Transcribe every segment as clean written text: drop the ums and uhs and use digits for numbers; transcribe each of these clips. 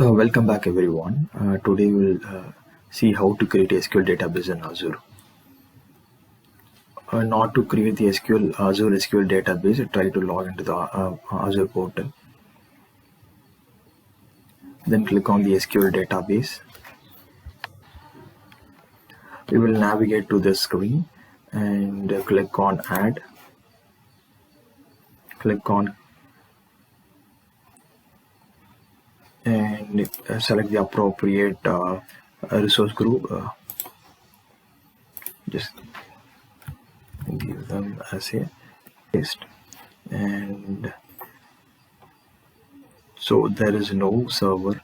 Welcome back everyone. Today we'll see how to create a SQL database in Azure. Not to create the Azure SQL database, try to log into the Azure portal. Then click on the SQL database. We will navigate to this screen and click on Add. Click on and select the appropriate resource group. Just give them as a list, and so there is no server,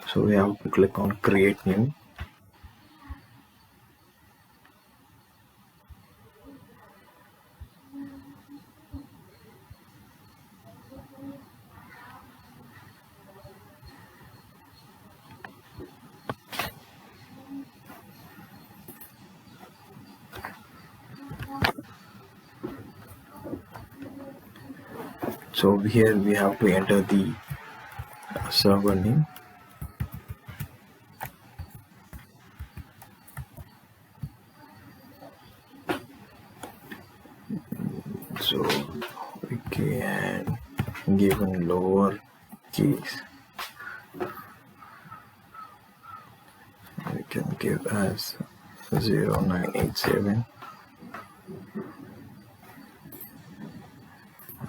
so we have to click on create new. So here we have to enter the server name. So we can give in lower case. We can give as 0987.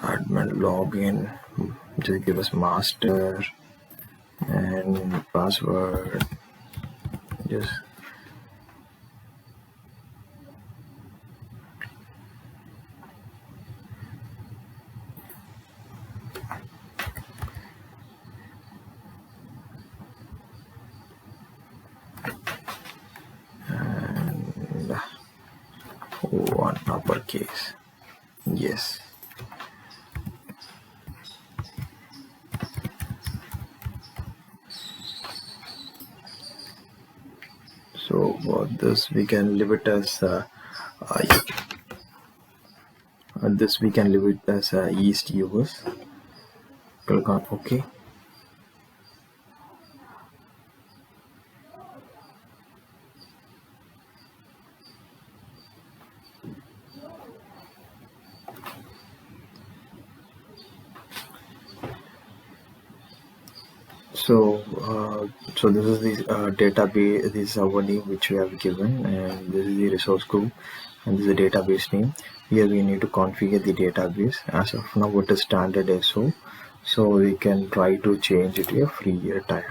Admin login, just give us master and password. Just and one uppercase. Yes. So for this we can leave it as this we can leave it as East US. Click on OK. So this is the database, this is our name which we have given, and this is the resource group, and this is the database name. Here we need to configure the database. As of now it is standard SO, so we can try to change it to a free tier.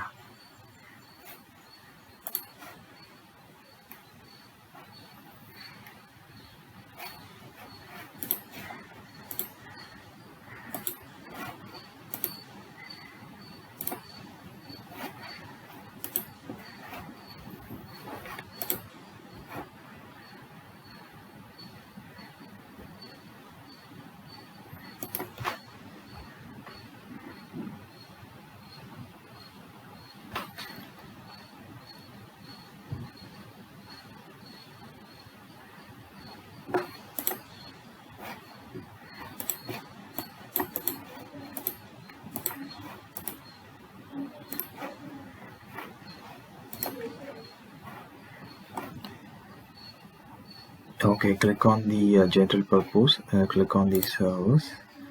Okay, click on the general purpose, click on the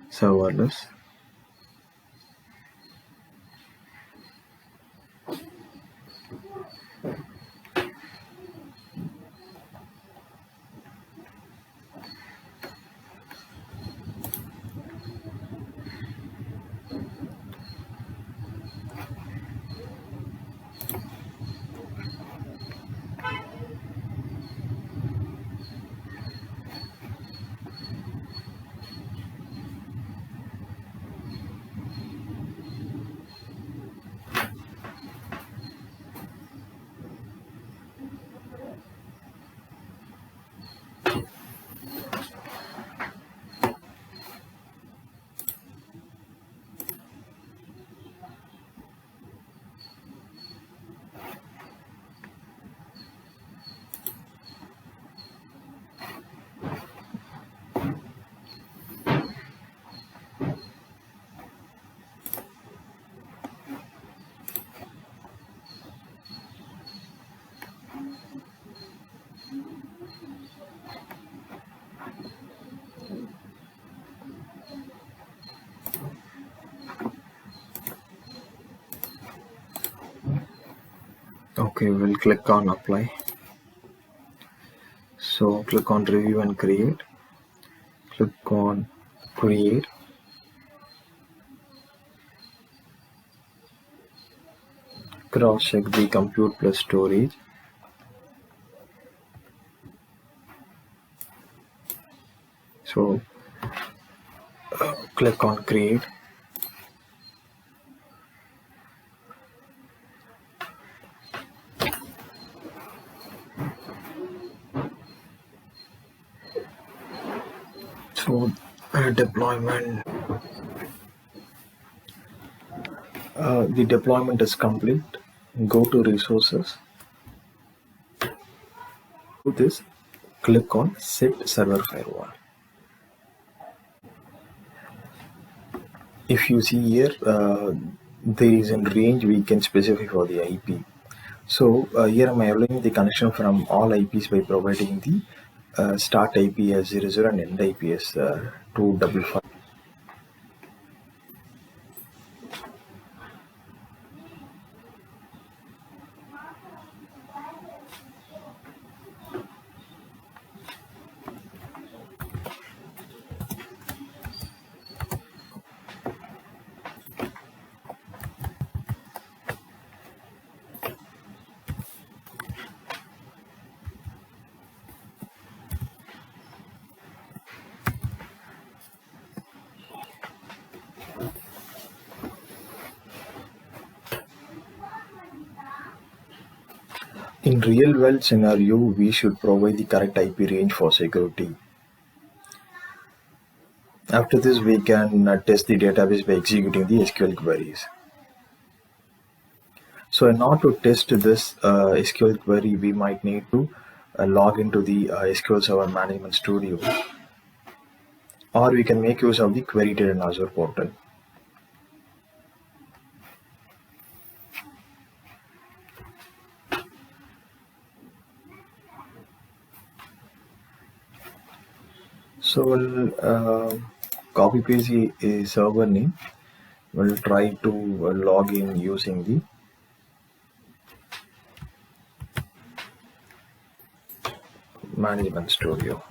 serverless. Okay, we'll click on apply. So click on review and create. Click on create. Cross check the compute plus storage. So click on create. So deployment. The deployment is complete. Go to resources. Do this. Click on set server firewall. If you see here, there is a range we can specify for the IP. So here I am allowing the connection from all IPs by providing the start IP as 00 and end IP as 255. In real world scenario, we should provide the correct IP range for security. After this, we can test the database by executing the SQL queries. So in order to test this SQL query, we might need to log into the SQL Server Management Studio, or we can make use of the query data in Azure portal. So we'll copy paste the server name. We'll try to log in using the Management Studio.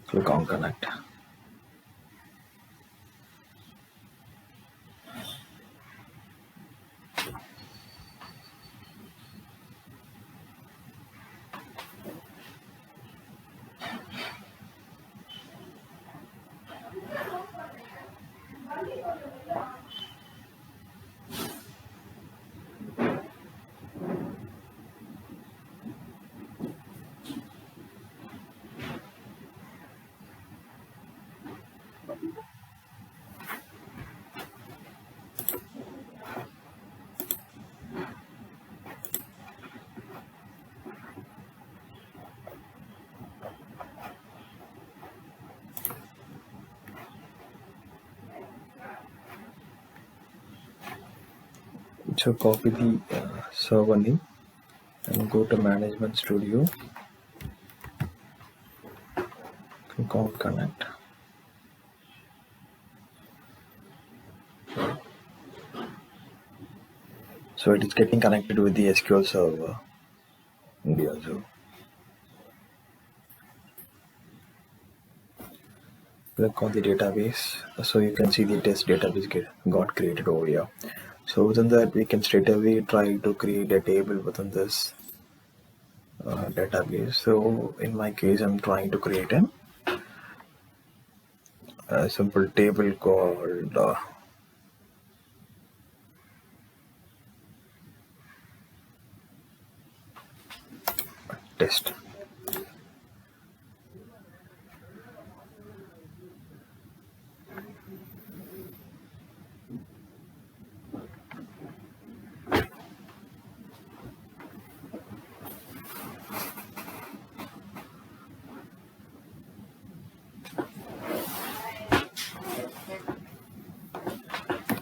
Click on connect. So copy the server name and go to Management Studio. Click on connect. So it is getting connected with the SQL server in the Azure. Click on the database, so you can see the test database got created over here. So within that, we can straight away try to create a table within this database. So in my case, I'm trying to create a simple table called test.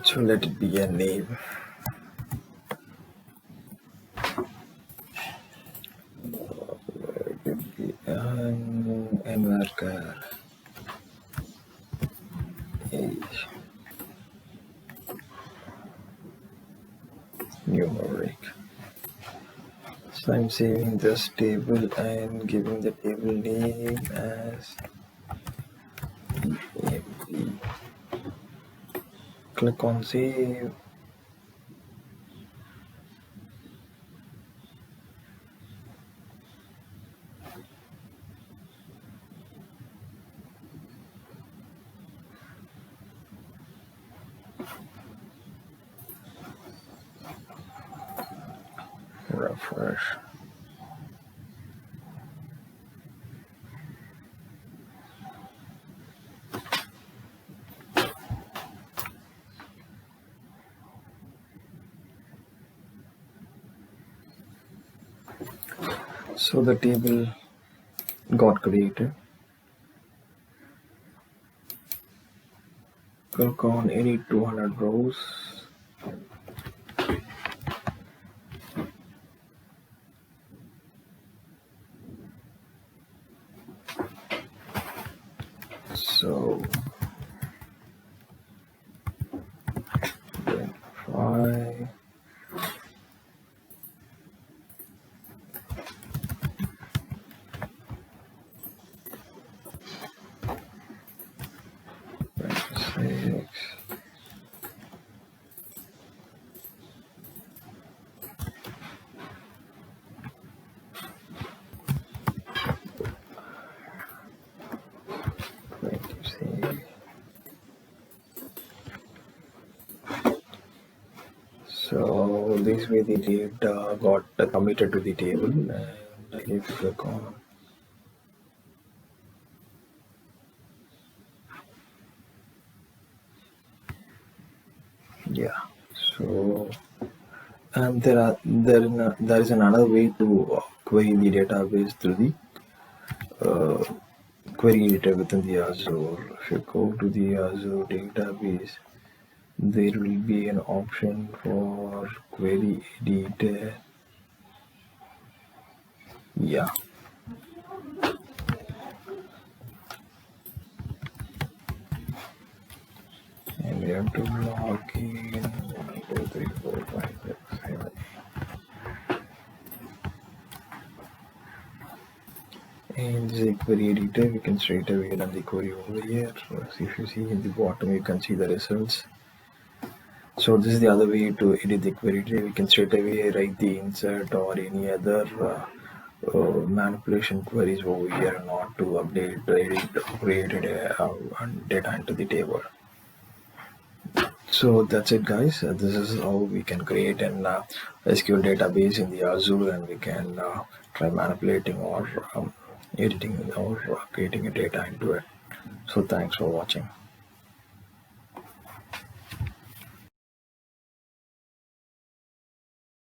So let it be a name. And worker. numeric. So I'm saving this table and giving the table name as EMP. Click on save. Refresh. So the table got created. Click on any 200 rows. So 25. Six. So this way the data got committed to the table, and if you click on so and there is another way to query the database through the query editor within the Azure. If you go to the Azure database, there will be an option for query editor. And we have to log in 1, 2, 3, 4, 5, 6, 7. And this is a query editor. We can straight away run the query over here. So if you see in the bottom, you can see the results. So this is the other way to edit the query editor. We can straight away write the insert or any other manipulation queries over here, not to update, edit, create data into the table. So that's it, guys. This is how we can create an SQL database in the Azure, and we can try manipulating or editing or creating a data into it. So thanks for watching.